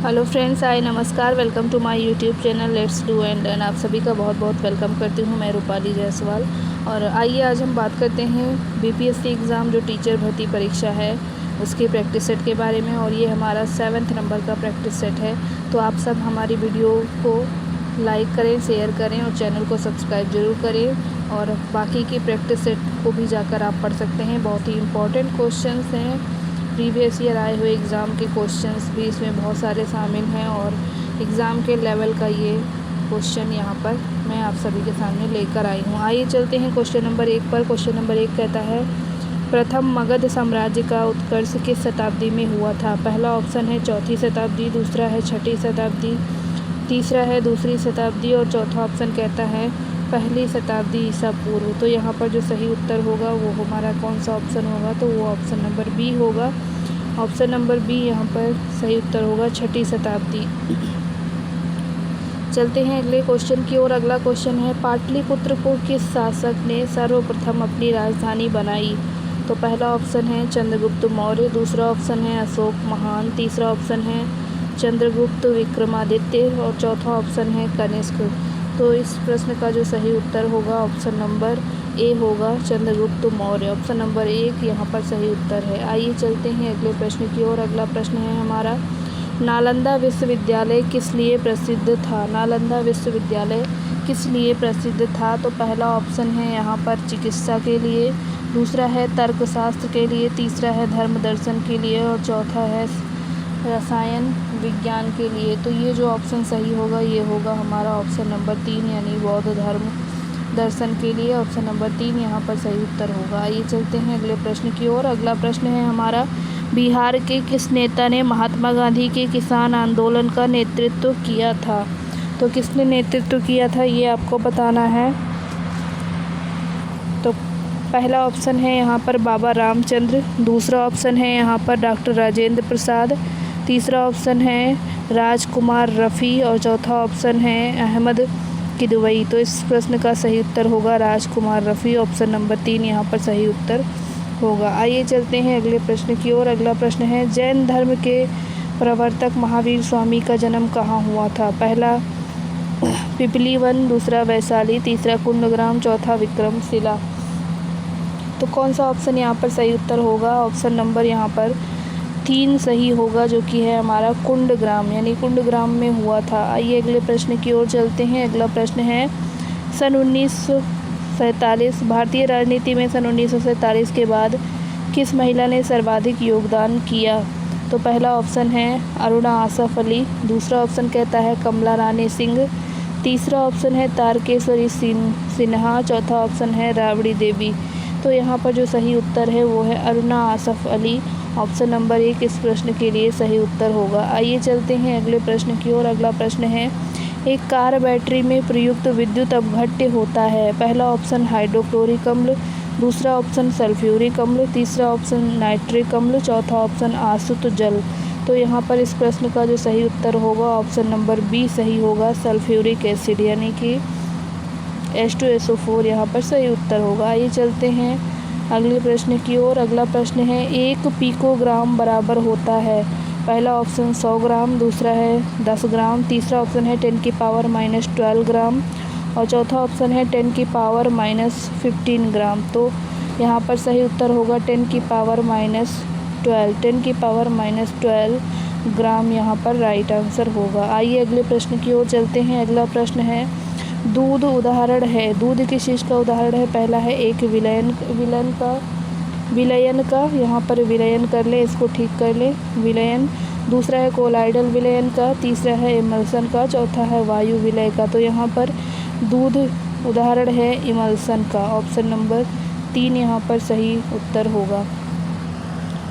Hello friends, hi नमस्कार। Welcome to my YouTube channel let's do and learn. आप सभी का बहुत बहुत वेलकम करती हूँ। मैं रूपाली जायसवाल। और आइए आज हम बात करते हैं बीपीएससी एग्ज़ाम जो टीचर भर्ती परीक्षा है उसके प्रैक्टिस सेट के बारे में। और ये हमारा 7th नंबर का प्रैक्टिस सेट है। तो आप सब हमारी वीडियो को लाइक करें, शेयर करें और चैनल को सब्सक्राइब ज़रूर करें। और बाकी के प्रैक्टिस सेट को भी जाकर आप पढ़ सकते हैं। बहुत ही इम्पोर्टेंट क्वेश्चन हैं। प्रीवियस ईयर आए हुए एग्ज़ाम के क्वेश्चंस भी इसमें बहुत सारे शामिल हैं और एग्ज़ाम के लेवल का ये क्वेश्चन यहाँ पर मैं आप सभी के सामने लेकर आई हूँ। आइए चलते हैं क्वेश्चन नंबर 1 पर। क्वेश्चन नंबर 1 कहता है, प्रथम मगध साम्राज्य का उत्कर्ष किस शताब्दी में हुआ था? पहला ऑप्शन है 4वीं शताब्दी, दूसरा है 6वीं शताब्दी, तीसरा है 2री शताब्दी और चौथा ऑप्शन कहता है 1ली शताब्दी ईसा पूर्व। तो यहाँ पर जो सही उत्तर होगा वो हमारा कौन सा ऑप्शन होगा? तो वो ऑप्शन नंबर बी होगा। ऑप्शन नंबर बी यहाँ पर सही उत्तर होगा, 6वीं शताब्दी। चलते हैं अगले क्वेश्चन की ओर। अगला क्वेश्चन है, पाटलिपुत्र को किस शासक ने सर्वप्रथम अपनी राजधानी बनाई? तो पहला ऑप्शन है चंद्रगुप्त मौर्य, दूसरा ऑप्शन है अशोक महान, तीसरा ऑप्शन है चंद्रगुप्त विक्रमादित्य और चौथा ऑप्शन है कनिष्क। तो इस प्रश्न का जो सही उत्तर होगा ऑप्शन नंबर ए होगा, चंद्रगुप्त मौर्य। ऑप्शन नंबर 1 यहाँ पर सही उत्तर है। आइए चलते हैं अगले प्रश्न की ओर। अगला प्रश्न है हमारा, नालंदा विश्वविद्यालय किस लिए प्रसिद्ध था? नालंदा विश्वविद्यालय किस लिए प्रसिद्ध था? तो पहला ऑप्शन है यहाँ पर चिकित्सा के लिए, दूसरा है तर्कशास्त्र के लिए, तीसरा है धर्म दर्शन के लिए और चौथा है रसायन विज्ञान के लिए। तो ये जो ऑप्शन सही होगा ये होगा हमारा ऑप्शन नंबर 3 यानी बौद्ध धर्म दर्शन के लिए। ऑप्शन नंबर 3 यहाँ पर सही उत्तर होगा। आइए चलते हैं अगले प्रश्न की ओर। अगला प्रश्न है हमारा, बिहार के किस नेता ने महात्मा गांधी के किसान आंदोलन का नेतृत्व किया था? तो किसने नेतृत्व किया था ये आपको बताना है। तो पहला ऑप्शन है यहाँ पर बाबा रामचंद्र, दूसरा ऑप्शन है यहाँ पर डॉक्टर राजेंद्र प्रसाद, तीसरा ऑप्शन है राजकुमार रफ़ी और चौथा ऑप्शन है अहमद किदवई। तो इस प्रश्न का सही उत्तर होगा राजकुमार रफ़ी। ऑप्शन नंबर 3 यहाँ पर सही उत्तर होगा। आइए चलते हैं अगले प्रश्न की ओर। अगला प्रश्न है, जैन धर्म के प्रवर्तक महावीर स्वामी का जन्म कहाँ हुआ था? पहला पिपली वन, दूसरा वैशाली, तीसरा कुंडग्राम, चौथा विक्रमशिला। तो कौन सा ऑप्शन यहाँ पर सही उत्तर होगा? ऑप्शन नंबर यहाँ पर 3 सही होगा, जो कि है हमारा कुंडग्राम, यानी कुंडग्राम में हुआ था। आइए अगले प्रश्न की ओर चलते हैं। अगला प्रश्न है, सन 1947 भारतीय राजनीति में सन 1947 के बाद किस महिला ने सर्वाधिक योगदान किया? तो पहला ऑप्शन है अरुणा आसफ अली, दूसरा ऑप्शन कहता है कमला रानी सिंह, तीसरा ऑप्शन है तारकेश्वरी सिन्हा, चौथा ऑप्शन है राबड़ी देवी। तो यहाँ पर जो सही उत्तर है वो है अरुणा आसफ अली। ऑप्शन नंबर 1 इस प्रश्न के लिए सही उत्तर होगा। आइए चलते हैं अगले प्रश्न की ओर। अगला प्रश्न है, एक कार बैटरी में प्रयुक्त विद्युत अपघट्य होता है? पहला ऑप्शन हाइड्रोक्लोरिक अम्ल, दूसरा ऑप्शन सल्फ्यूरिक अम्ल, तीसरा ऑप्शन नाइट्रिक अम्ल, चौथा ऑप्शन आसुत जल। तो यहाँ पर इस प्रश्न का जो सही उत्तर होगा ऑप्शन नंबर बी सही होगा, सल्फ्यूरिक एसिड यानी कि H2SO4 यहाँ पर सही उत्तर होगा। आइए चलते हैं अगले प्रश्न की ओर। अगला प्रश्न है, 1 पिकोग्राम बराबर होता है? पहला ऑप्शन 100 ग्राम, दूसरा है 10 ग्राम, तीसरा ऑप्शन है 10 की पावर -12 ग्राम और चौथा ऑप्शन है 10 की पावर -15 ग्राम। तो यहाँ पर सही उत्तर होगा 10 की पावर -12, 10 की पावर -12 ग्राम यहाँ पर राइट आंसर होगा। आइए अगले प्रश्न की ओर चलते हैं। अगला प्रश्न है, दूध उदाहरण है, दूध किस चीज़ का उदाहरण है? पहला है एक विलयन का, यहाँ पर विलयन कर ले, इसको ठीक कर ले, विलयन, दूसरा है कोलाइडल विलयन का, तीसरा है इमल्सन का, चौथा है वायु विलय का। तो यहाँ पर दूध उदाहरण है इमल्सन का। ऑप्शन नंबर 3 यहाँ पर सही उत्तर होगा।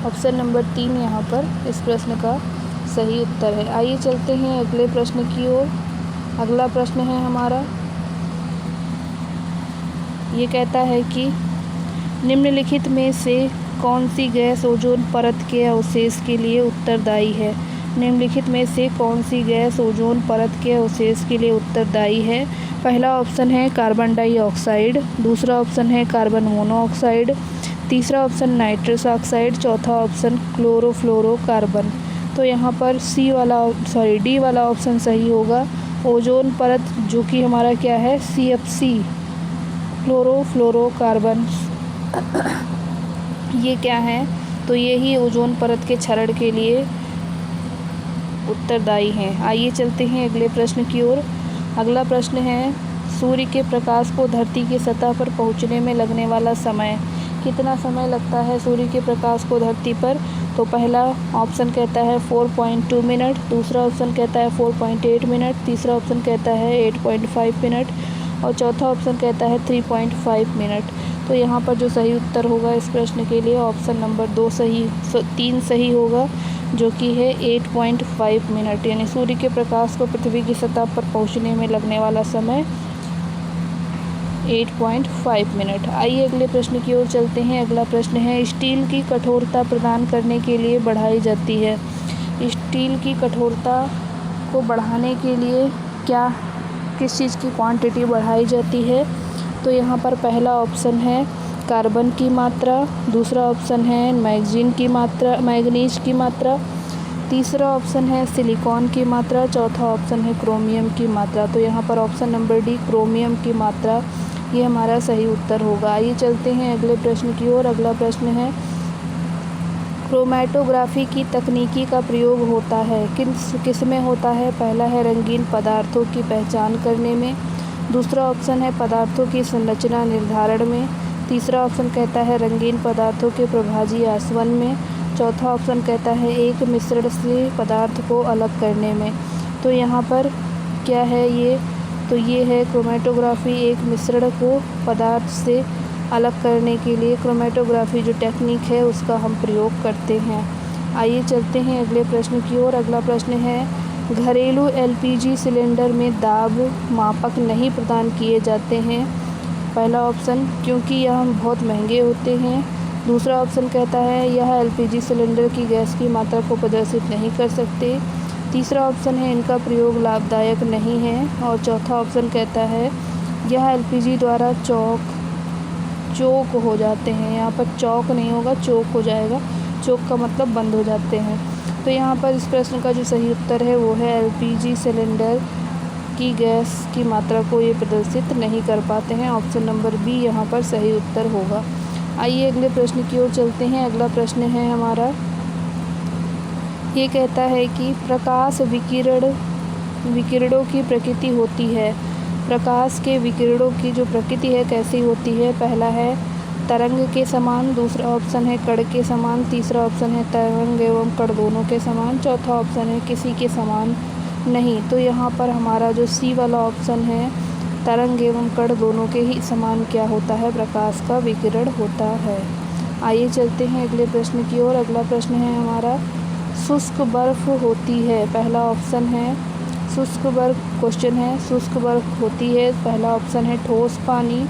ऑप्शन नंबर 3 यहाँ पर इस प्रश्न का सही उत्तर है। आइए चलते हैं अगले प्रश्न की ओर। अगला प्रश्न है हमारा, ये कहता है कि निम्नलिखित में से कौन सी गैस ओजोन परत के अवशेष के लिए उत्तरदायी है? निम्नलिखित में से कौन सी गैस ओजोन परत के अवशेष के लिए उत्तरदायी है? पहला ऑप्शन है कार्बन डाइऑक्साइड, दूसरा ऑप्शन है कार्बन मोनोऑक्साइड, तीसरा ऑप्शन नाइट्रस ऑक्साइड, चौथा ऑप्शन क्लोरोफ्लोरोकार्बन। तो यहाँ पर डी वाला ऑप्शन सही होगा। ओजोन परत जो कि हमारा क्या है, CFC क्लोरोफ्लोरोकार्बन, ये क्या है, तो ये ही ओजोन परत के क्षरण के लिए उत्तरदायी हैं। आइए चलते हैं अगले प्रश्न की ओर। अगला प्रश्न है, सूर्य के प्रकाश को धरती की सतह पर पहुंचने में लगने वाला समय, कितना समय लगता है सूर्य के प्रकाश को धरती पर? तो पहला ऑप्शन कहता है 4.2 मिनट, दूसरा ऑप्शन कहता है 4.8 मिनट, तीसरा ऑप्शन कहता है 8.5 मिनट और चौथा ऑप्शन कहता है 3.5 मिनट। तो यहाँ पर जो सही उत्तर होगा इस प्रश्न के लिए ऑप्शन नंबर 3 सही होगा, जो कि है 8.5 मिनट, यानी सूर्य के प्रकाश को पृथ्वी की सतह पर पहुँचने में लगने वाला समय 8.5 मिनट। आइए अगले प्रश्न की ओर चलते हैं। अगला प्रश्न है, स्टील की कठोरता प्रदान करने के लिए बढ़ाई जाती है। स्टील की कठोरता को बढ़ाने के लिए किस चीज़ की क्वांटिटी बढ़ाई जाती है? तो यहाँ पर पहला ऑप्शन है कार्बन की मात्रा, दूसरा ऑप्शन है मैग्नीज की मात्रा, तीसरा ऑप्शन है सिलिकॉन की मात्रा, चौथा ऑप्शन है क्रोमियम की मात्रा। तो यहाँ पर ऑप्शन नंबर डी क्रोमियम की मात्रा ये हमारा सही उत्तर होगा। आइए चलते हैं अगले प्रश्न की ओर। अगला प्रश्न है, क्रोमैटोग्राफी की तकनीकी का प्रयोग होता है किस में होता है? पहला है रंगीन पदार्थों की पहचान करने में, दूसरा ऑप्शन है पदार्थों की संरचना निर्धारण में, तीसरा ऑप्शन कहता है रंगीन पदार्थों के प्रभाजी आसवन में, चौथा ऑप्शन कहता है एक मिश्रण से पदार्थ को अलग करने में। तो यहाँ पर क्या है ये? तो ये है क्रोमैटोग्राफी, एक मिश्रण को पदार्थ से अलग करने के लिए क्रोमैटोग्राफी जो टेक्निक है उसका हम प्रयोग करते हैं। आइए चलते हैं अगले प्रश्न की ओर। अगला प्रश्न है, घरेलू LPG सिलेंडर में दाब मापक नहीं प्रदान किए जाते हैं। पहला ऑप्शन क्योंकि यह बहुत महंगे होते हैं, दूसरा ऑप्शन कहता है यह LPG सिलेंडर की गैस की मात्रा को प्रदर्शित नहीं कर सकते, तीसरा ऑप्शन है इनका प्रयोग लाभदायक नहीं है और चौथा ऑप्शन कहता है यह LPG द्वारा चोक हो जाते हैं। यहाँ पर चौक नहीं होगा, चोक हो जाएगा, चोक का मतलब बंद हो जाते हैं। तो यहाँ पर इस प्रश्न का जो सही उत्तर है वो है LPG सिलेंडर की गैस की मात्रा को ये प्रदर्शित नहीं कर पाते हैं। ऑप्शन नंबर बी यहाँ पर सही उत्तर होगा। आइए अगले प्रश्न की ओर चलते हैं। अगला प्रश्न है हमारा, ये कहता है कि प्रकाश विकिरणों की प्रकृति होती है। प्रकाश के विकिरणों की जो प्रकृति है कैसी होती है? पहला है तरंग के समान, दूसरा ऑप्शन है कण के समान, तीसरा ऑप्शन है तरंग एवं कण दोनों के समान, चौथा ऑप्शन है किसी के समान नहीं। तो यहाँ पर हमारा जो सी वाला ऑप्शन है तरंग एवं कण दोनों के ही समान क्या होता है? प्रकाश का विकिरण होता है। आइए चलते हैं अगले प्रश्न की ओर। अगला प्रश्न है हमारा, शुष्क बर्फ होती है। पहला ऑप्शन है शुष्क बर्फ, क्वेश्चन है शुष्क बर्फ होती है। पहला ऑप्शन है ठोस पानी,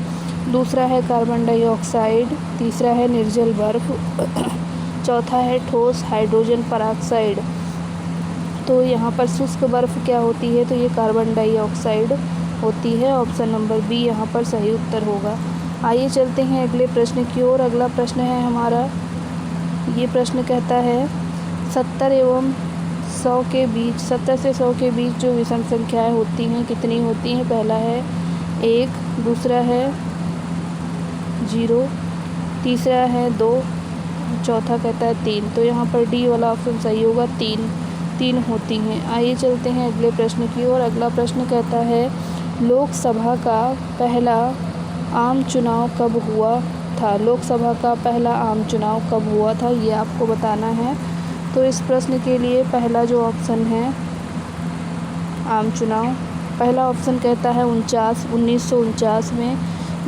दूसरा है कार्बन डाइऑक्साइड, तीसरा है निर्जल बर्फ, चौथा है ठोस हाइड्रोजन पेरोक्साइड। तो यहाँ पर शुष्क बर्फ क्या होती है? तो ये कार्बन डाइऑक्साइड होती है। ऑप्शन नंबर बी यहाँ पर सही उत्तर होगा। आइए चलते हैं अगले प्रश्न की ओर। अगला प्रश्न है हमारा, ये प्रश्न कहता है 70 एवं 100 के बीच, 70 से 100 के बीच जो विषम संख्याएं होती हैं कितनी होती हैं? पहला है 1, दूसरा है 0, तीसरा है 2, चौथा कहता है 3। तो यहाँ पर डी वाला ऑप्शन सही होगा, 3 होती हैं। आइए चलते हैं अगले प्रश्न की ओर। अगला प्रश्न कहता है लोकसभा का पहला आम चुनाव कब हुआ था? लोकसभा का पहला आम चुनाव कब हुआ था ये आपको बताना है। तो इस प्रश्न के लिए पहला जो ऑप्शन है आम चुनाव, पहला ऑप्शन कहता है 1949 में,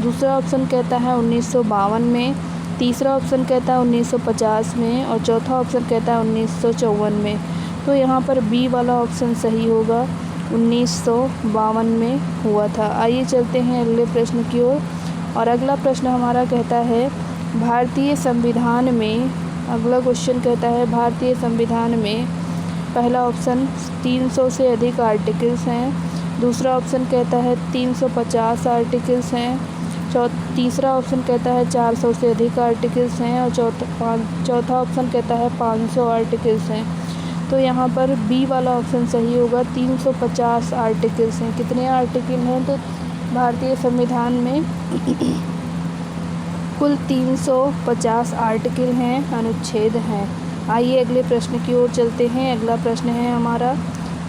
दूसरा ऑप्शन कहता है 1952 में, तीसरा ऑप्शन कहता है 1950 में और चौथा ऑप्शन कहता है 1954 में। तो यहाँ पर बी वाला ऑप्शन सही होगा, 1952 में हुआ था। आइए चलते हैं अगले प्रश्न की ओर। और अगला प्रश्न हमारा कहता है भारतीय संविधान में, अगला क्वेश्चन कहता है भारतीय संविधान में पहला ऑप्शन 300 से अधिक आर्टिकल्स हैं, दूसरा ऑप्शन कहता है 350 आर्टिकल्स हैं, तीसरा ऑप्शन कहता है 400 से अधिक आर्टिकल्स हैं और चौथा ऑप्शन कहता है 500 आर्टिकल्स हैं। तो यहाँ पर बी वाला ऑप्शन सही होगा। 350 आर्टिकल्स हैं। कितने आर्टिकल हैं? तो भारतीय संविधान में कुल 350 आर्टिकल हैं, अनुच्छेद हैं। आइए अगले प्रश्न की ओर चलते हैं। अगला प्रश्न है हमारा,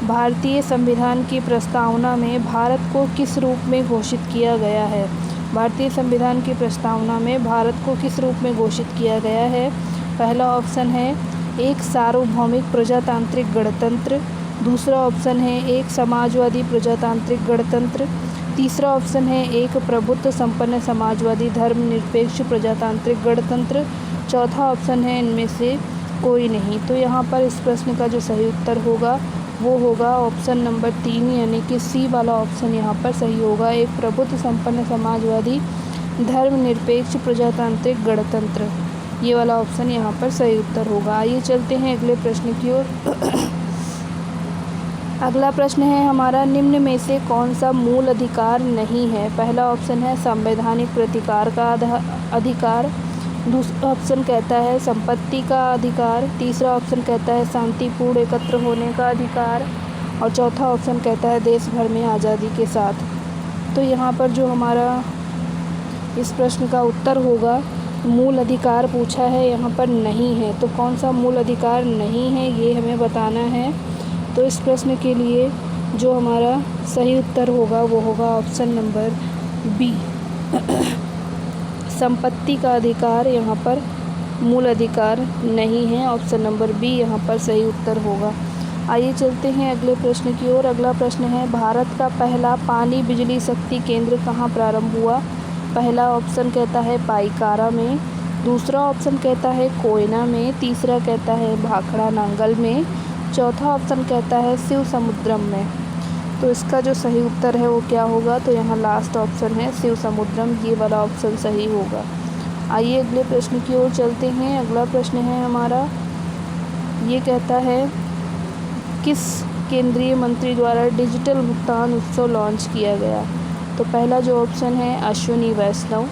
भारतीय संविधान की प्रस्तावना में भारत को किस रूप में घोषित किया गया है? भारतीय संविधान की प्रस्तावना में भारत को किस रूप में घोषित किया गया है? पहला ऑप्शन है एक सार्वभौमिक प्रजातांत्रिक गणतंत्र। दूसरा ऑप्शन है एक समाजवादी प्रजातांत्रिक गणतंत्र। तीसरा ऑप्शन है एक प्रभुत्व संपन्न समाजवादी धर्मनिरपेक्ष प्रजातांत्रिक गणतंत्र। चौथा ऑप्शन है इनमें से कोई नहीं। तो यहाँ पर इस प्रश्न का जो सही उत्तर होगा वो होगा ऑप्शन नंबर 3, यानी कि सी वाला ऑप्शन यहाँ पर सही होगा। एक प्रभुत्व संपन्न समाजवादी धर्मनिरपेक्ष प्रजातांत्रिक गणतंत्र, ये वाला ऑप्शन यहाँ पर सही उत्तर होगा। आइए चलते हैं अगले प्रश्न की ओर। अगला प्रश्न है हमारा, निम्न में से कौन सा मूल अधिकार नहीं है? पहला ऑप्शन है संवैधानिक प्रतिकार का अधिकार। दूसरा ऑप्शन कहता है संपत्ति का अधिकार। तीसरा ऑप्शन कहता है शांतिपूर्ण एकत्र होने का अधिकार। और चौथा ऑप्शन कहता है देश भर में आज़ादी के साथ। तो यहाँ पर जो हमारा इस प्रश्न का उत्तर होगा, मूल अधिकार पूछा है, यहाँ पर नहीं है। तो कौन सा मूल अधिकार नहीं है ये हमें बताना है। तो इस प्रश्न के लिए जो हमारा सही उत्तर होगा वो होगा ऑप्शन नंबर बी, संपत्ति का अधिकार यहाँ पर मूल अधिकार नहीं है। ऑप्शन नंबर बी यहाँ पर सही उत्तर होगा। आइए चलते हैं अगले प्रश्न की ओर। अगला प्रश्न है, भारत का पहला पानी बिजली शक्ति केंद्र कहाँ प्रारंभ हुआ? पहला ऑप्शन कहता है पाइकारा में। दूसरा ऑप्शन कहता है कोयना में। तीसरा कहता है भाखड़ा नांगल में। चौथा ऑप्शन कहता है शिव समुद्रम में। तो इसका जो सही उत्तर है वो क्या होगा? तो यहाँ लास्ट ऑप्शन है शिव समुद्रम, ये वाला ऑप्शन सही होगा। आइए अगले प्रश्न की ओर चलते हैं। अगला प्रश्न है हमारा, ये कहता है किस केंद्रीय मंत्री द्वारा डिजिटल भुगतान उत्सव लॉन्च किया गया? तो पहला जो ऑप्शन है अश्विनी वैष्णव।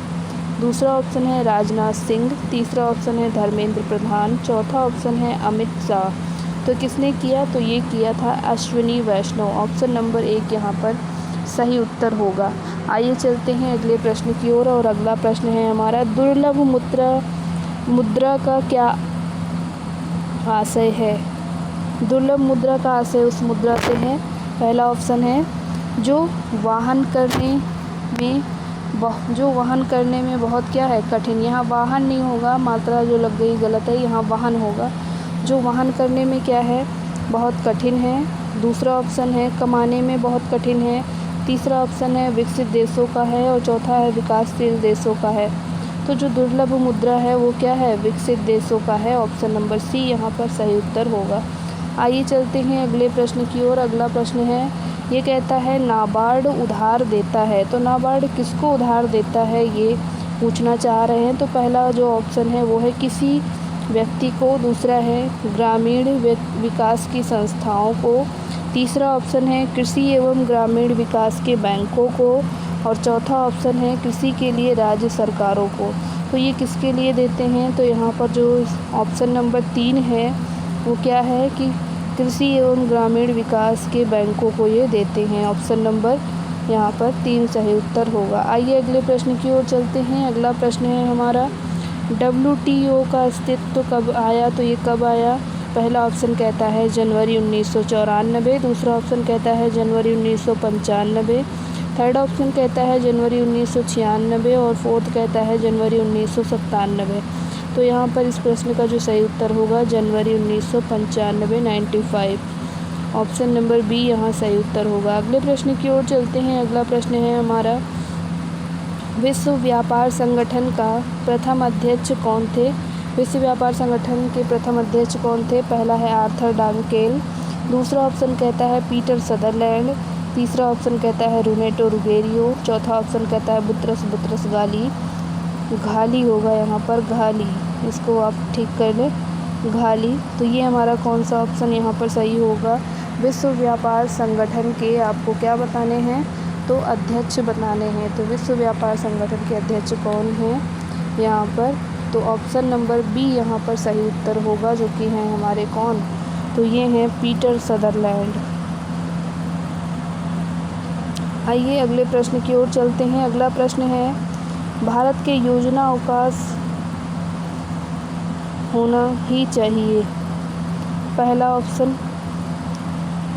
दूसरा ऑप्शन है राजनाथ सिंह। तीसरा ऑप्शन है धर्मेंद्र प्रधान। चौथा ऑप्शन है अमित शाह। तो किसने किया? तो ये किया था अश्विनी वैष्णव। ऑप्शन नंबर 1 यहाँ पर सही उत्तर होगा। आइए चलते हैं अगले प्रश्न की ओर। और अगला प्रश्न है हमारा, दुर्लभ मुद्रा का क्या आशय है? दुर्लभ मुद्रा का आशय उस मुद्रा से है, पहला ऑप्शन है जो वहन करने में बहुत क्या है कठिन। यहाँ वाहन नहीं होगा, मात्रा जो लग गई गलत है, यहाँ वाहन होगा। जो वहन करने में क्या है बहुत कठिन है। दूसरा ऑप्शन है कमाने में बहुत कठिन है। तीसरा ऑप्शन है विकसित देशों का है। और चौथा है विकासशील देशों का है। तो जो दुर्लभ मुद्रा है वो क्या है? विकसित देशों का है। ऑप्शन नंबर सी यहाँ पर सही उत्तर होगा। आइए चलते हैं अगले प्रश्न की ओर। अगला प्रश्न है, ये कहता है नाबार्ड उधार देता है। तो नाबार्ड किसको उधार देता है ये पूछना चाह रहे हैं। तो पहला जो ऑप्शन है वो है किसी व्यक्ति को। दूसरा है ग्रामीण विकास की संस्थाओं को। तीसरा ऑप्शन है कृषि एवं ग्रामीण विकास के बैंकों को। और चौथा ऑप्शन है कृषि के लिए राज्य सरकारों को। तो ये किसके लिए देते हैं? तो यहाँ पर जो ऑप्शन नंबर 3 है वो क्या है कि कृषि एवं ग्रामीण विकास के बैंकों को ये देते हैं। ऑप्शन नंबर यहाँ पर 3 सही उत्तर होगा। आइए अगले प्रश्न की ओर चलते हैं। अगला प्रश्न है हमारा, WTO का अस्तित्व कब आया? तो ये कब आया? पहला ऑप्शन कहता है जनवरी 1994। दूसरा ऑप्शन कहता है जनवरी 1995। थर्ड ऑप्शन कहता है जनवरी 1996। और फोर्थ कहता है जनवरी 1997। तो यहाँ पर इस प्रश्न का जो सही उत्तर होगा जनवरी 1995, 95। ऑप्शन नंबर बी यहाँ सही उत्तर होगा। अगले प्रश्न की ओर चलते हैं। अगला प्रश्न है हमारा, विश्व व्यापार संगठन का प्रथम अध्यक्ष कौन थे? विश्व व्यापार संगठन के प्रथम अध्यक्ष कौन थे? पहला है आर्थर डांकेल। दूसरा ऑप्शन कहता है पीटर सदरलैंड। तीसरा ऑप्शन कहता है रूनेटो रुगेरियो। चौथा ऑप्शन कहता है बुतरस घाली होगा यहाँ पर, घाली, इसको आप ठीक कर लें, घाली। तो ये हमारा कौन सा ऑप्शन यहाँ पर सही होगा? विश्व व्यापार संगठन के आपको क्या बताने हैं? तो अध्यक्ष बनाने हैं। तो विश्व व्यापार संगठन के अध्यक्ष कौन हैं यहाँ पर? तो ऑप्शन नंबर बी यहाँ पर सही उत्तर होगा, जो कि हैं हमारे कौन? तो ये हैं पीटर सदरलैंड। आइए अगले प्रश्न की ओर चलते हैं। अगला प्रश्न है, भारत के योजना अवकाश होना ही चाहिए। पहला ऑप्शन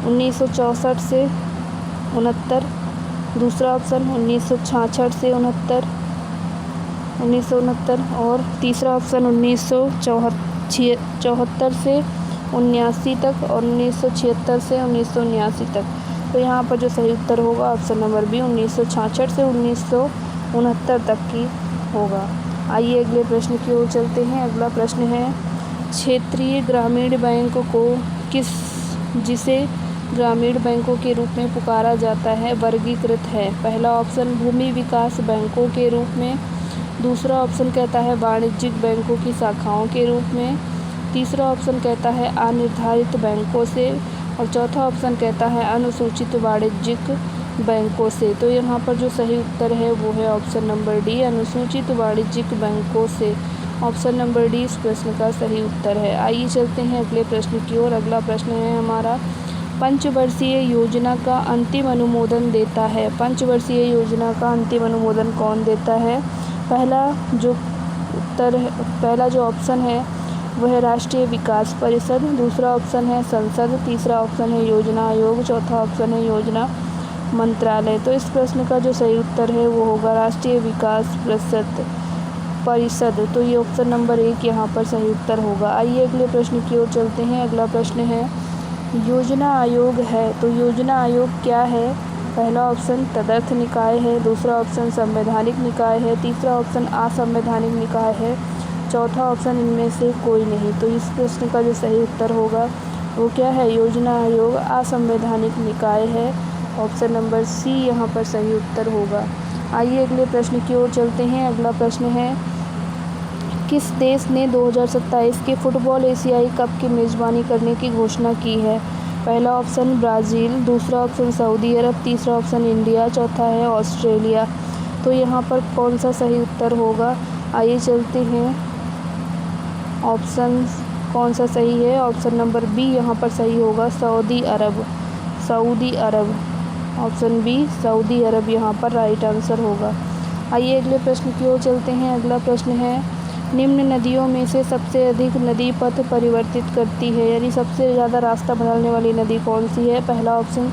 1964 से 69, दूसरा ऑप्शन 1966 से 1969 और तीसरा ऑप्शन 1974 से 79 तक और 1976 से 1979 तक। तो यहाँ पर जो सही उत्तर होगा ऑप्शन नंबर बी 1966 से 1969 तक की होगा। आइए अगले प्रश्न की ओर चलते हैं। अगला प्रश्न है, क्षेत्रीय ग्रामीण बैंक को जिसे ग्रामीण बैंकों के रूप में पुकारा जाता है वर्गीकृत है। पहला ऑप्शन भूमि विकास बैंकों के रूप में, दूसरा ऑप्शन कहता है वाणिज्यिक बैंकों की शाखाओं के रूप में, तीसरा ऑप्शन कहता है अनिर्धारित बैंकों से और चौथा ऑप्शन कहता है अनुसूचित वाणिज्यिक बैंकों से। तो यहाँ पर जो सही उत्तर है वो है ऑप्शन नंबर डी, अनुसूचित वाणिज्यिक बैंकों से। ऑप्शन नंबर डी इस प्रश्न का सही उत्तर है। आइए चलते हैं अगले प्रश्न की ओर। अगला प्रश्न है हमारा, पंचवर्षीय योजना का अंतिम अनुमोदन देता है। पंचवर्षीय योजना का अंतिम अनुमोदन कौन देता है? पहला जो ऑप्शन है वह राष्ट्रीय विकास परिषद, दूसरा ऑप्शन है संसद, तीसरा ऑप्शन है योजना आयोग, चौथा ऑप्शन है योजना मंत्रालय। तो इस प्रश्न का जो सही उत्तर है वो होगा राष्ट्रीय विकास परिषद। तो ये ऑप्शन नंबर 1 यहाँ पर सही उत्तर होगा। आइए अगले प्रश्न की ओर चलते हैं। अगला प्रश्न है, योजना आयोग है तो योजना आयोग क्या है? पहला ऑप्शन तदर्थ निकाय है, दूसरा ऑप्शन संवैधानिक निकाय है, तीसरा ऑप्शन असंवैधानिक निकाय है, चौथा ऑप्शन इनमें से कोई नहीं। तो इस प्रश्न का जो सही उत्तर होगा वो क्या है? योजना आयोग असंवैधानिक निकाय है। ऑप्शन नंबर सी यहाँ पर सही उत्तर होगा। आइए अगले प्रश्न की ओर चलते हैं। अगला प्रश्न है, किस देश ने 2027 के फुटबॉल एशियाई कप की मेज़बानी करने की घोषणा की है? पहला ऑप्शन ब्राज़ील, दूसरा ऑप्शन सऊदी अरब, तीसरा ऑप्शन इंडिया, चौथा है ऑस्ट्रेलिया। तो यहाँ पर कौन सा सही उत्तर होगा? आइए चलते हैं, ऑप्शन कौन सा सही है? ऑप्शन नंबर बी यहाँ पर सही होगा, सऊदी अरब। ऑप्शन बी सऊदी अरब यहाँ पर राइट आंसर होगा। आइए अगले प्रश्न की ओर चलते हैं। अगला प्रश्न है, निम्न नदियों में से सबसे अधिक नदी पथ परिवर्तित करती है, यानी सबसे ज़्यादा रास्ता बदलने वाली नदी कौन सी है? पहला ऑप्शन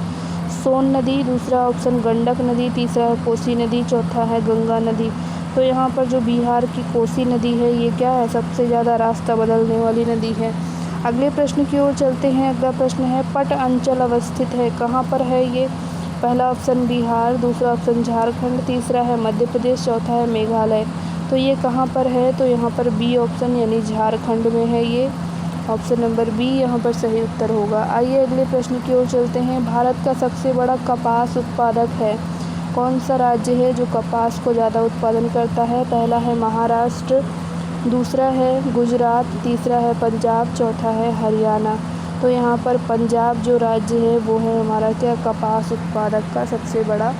सोन नदी, दूसरा ऑप्शन गंडक नदी, तीसरा है कोसी नदी, चौथा है गंगा नदी। तो यहाँ पर जो बिहार की कोसी नदी है ये क्या है? सबसे ज़्यादा रास्ता बदलने वाली नदी है। अगले प्रश्न की ओर चलते हैं। अगला प्रश्न है, पट अंचल अवस्थित है, कहाँ पर है ये? पहला ऑप्शन बिहार, दूसरा ऑप्शन झारखंड, तीसरा है मध्य प्रदेश, चौथा है मेघालय। तो ये कहाँ पर है? तो यहाँ पर बी ऑप्शन यानी झारखंड में है ये। ऑप्शन नंबर बी यहाँ पर सही उत्तर होगा। आइए अगले प्रश्न की ओर चलते हैं। भारत का सबसे बड़ा कपास उत्पादक है, कौन सा राज्य है जो कपास को ज़्यादा उत्पादन करता है? पहला है महाराष्ट्र, दूसरा है गुजरात, तीसरा है पंजाब, चौथा है हरियाणा। तो यहाँ पर पंजाब जो राज्य है वो है हमारा क्या? कपास उत्पादक का सबसे बड़ा।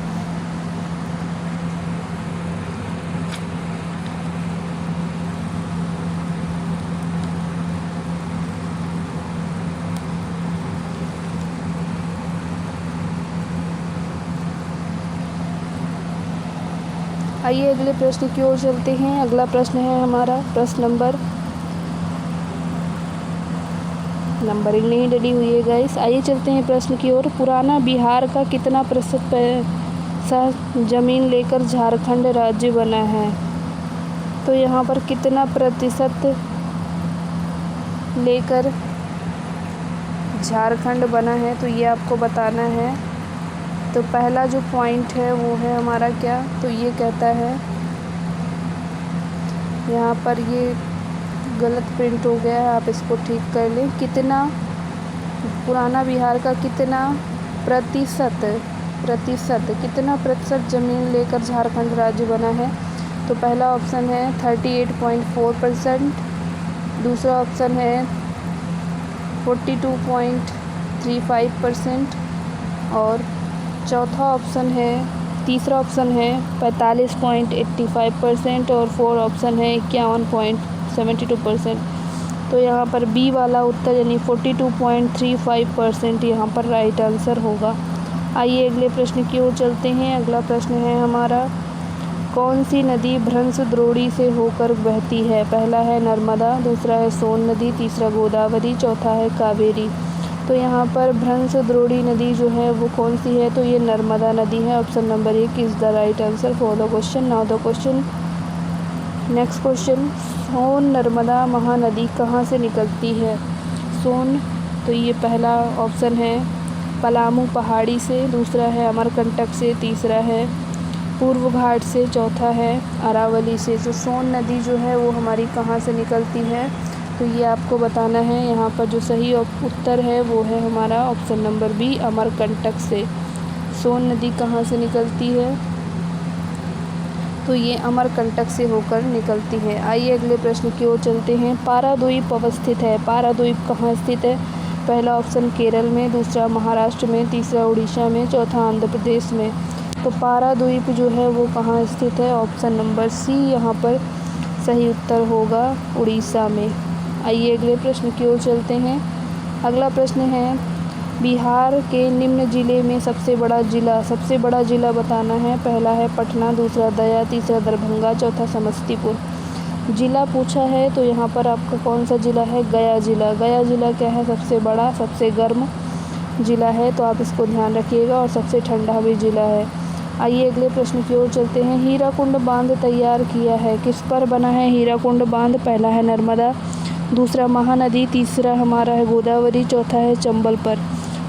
आइए अगले प्रश्न की ओर चलते हैं। अगला प्रश्न है हमारा प्रश्न नंबरिंग नहीं डली हुई है गाइस। आइए चलते हैं प्रश्न की ओर। पुराना बिहार का कितना प्रतिशत जमीन लेकर झारखंड राज्य बना है? तो यहाँ पर कितना प्रतिशत लेकर झारखंड बना है तो ये आपको बताना है। तो पहला जो पॉइंट है वो है हमारा क्या? तो ये कहता है, यहाँ पर ये गलत प्रिंट हो गया है, आप इसको ठीक कर लें। कितना पुराना बिहार का कितना प्रतिशत कितना प्रतिशत ज़मीन लेकर झारखंड राज्य बना है? तो पहला ऑप्शन है 38.4%, दूसरा ऑप्शन है 42.35% और तीसरा ऑप्शन है 45.85% और फोर्थ ऑप्शन है 51.72%। तो यहाँ पर बी वाला उत्तर यानी 42.35% यहाँ पर राइट आंसर होगा। आइए अगले प्रश्न की ओर चलते हैं। अगला प्रश्न है हमारा, कौन सी नदी भ्रंश द्रोणी से होकर बहती है? पहला है नर्मदा, दूसरा है सोन नदी, तीसरा गोदावरी, चौथा है कावेरी। तो यहाँ पर भ्रंश द्रोणी नदी जो है वो कौन सी है? तो ये नर्मदा नदी है। Option number 1 is the right answer for the question. Now the question, next question, Son Narmada Mahanadi कहाँ से निकलती है? सोन, तो ये पहला ऑप्शन है पलामू पहाड़ी से, दूसरा है अमरकंटक से, तीसरा है पूर्व घाट से, चौथा है अरावली से। जो सोन नदी जो है वो हमारी कहाँ से निकलती है? तो ये आपको बताना है। यहाँ पर जो सही उत्तर है वो है हमारा ऑप्शन नंबर बी, अमरकंटक से। सोन नदी कहाँ से निकलती है? तो ये अमरकंटक से होकर निकलती है। आइए अगले प्रश्न की ओर चलते हैं। पाराद्वीप अवस्थित है। पाराद्वीप कहाँ स्थित है? पहला ऑप्शन केरल में, दूसरा महाराष्ट्र में, तीसरा उड़ीसा में, चौथा आंध्र प्रदेश में। तो पाराद्वीप जो है वो कहाँ स्थित है? ऑप्शन नंबर सी यहाँ पर सही उत्तर होगा, उड़ीसा में। आइए अगले प्रश्न की ओर चलते हैं। अगला प्रश्न है, बिहार के निम्न जिले में सबसे बड़ा जिला बताना है। पहला है पटना, दूसरा दया, तीसरा दरभंगा, चौथा समस्तीपुर। जिला पूछा है तो यहाँ पर आपका कौन सा जिला है? गया जिला। गया जिला क्या है? सबसे बड़ा, सबसे गर्म जिला है, तो आप इसको ध्यान रखिएगा, और सबसे ठंडा भी जिला है। आइए अगले प्रश्न की ओर चलते हैं। हीराकुंड बांध तैयार किया है, किस पर बना है हीराकुंड बांध? पहला है नर्मदा, दूसरा महानदी, तीसरा हमारा है गोदावरी, चौथा है चंबल पर।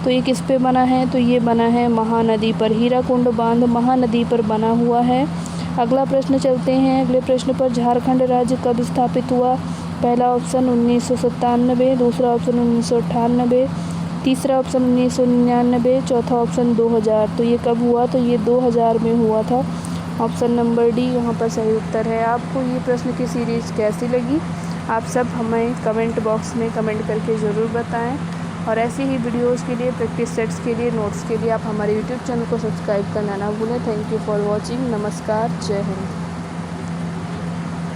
तो ये किस पे बना है? तो ये बना है महानदी पर। हीराकुंड बांध महानदी पर बना हुआ है। अगला प्रश्न चलते हैं। अगले प्रश्न पर, झारखंड राज्य कब स्थापित हुआ? पहला ऑप्शन 1997, दूसरा ऑप्शन 1998, तीसरा ऑप्शन 1999, चौथा ऑप्शन 2000। तो ये कब हुआ? तो ये 2000 में हुआ था। ऑप्शन नंबर डी यहाँ पर सही उत्तर है। आपको ये प्रश्न की सीरीज़ कैसी लगी? आप सब हमें कमेंट बॉक्स में कमेंट करके ज़रूर बताएं, और ऐसी ही वीडियोस के लिए, प्रैक्टिस सेट्स के लिए, नोट्स के लिए आप हमारे यूट्यूब चैनल को सब्सक्राइब करना ना भूलें। Thank you for watching. नमस्कार, जय हिंद।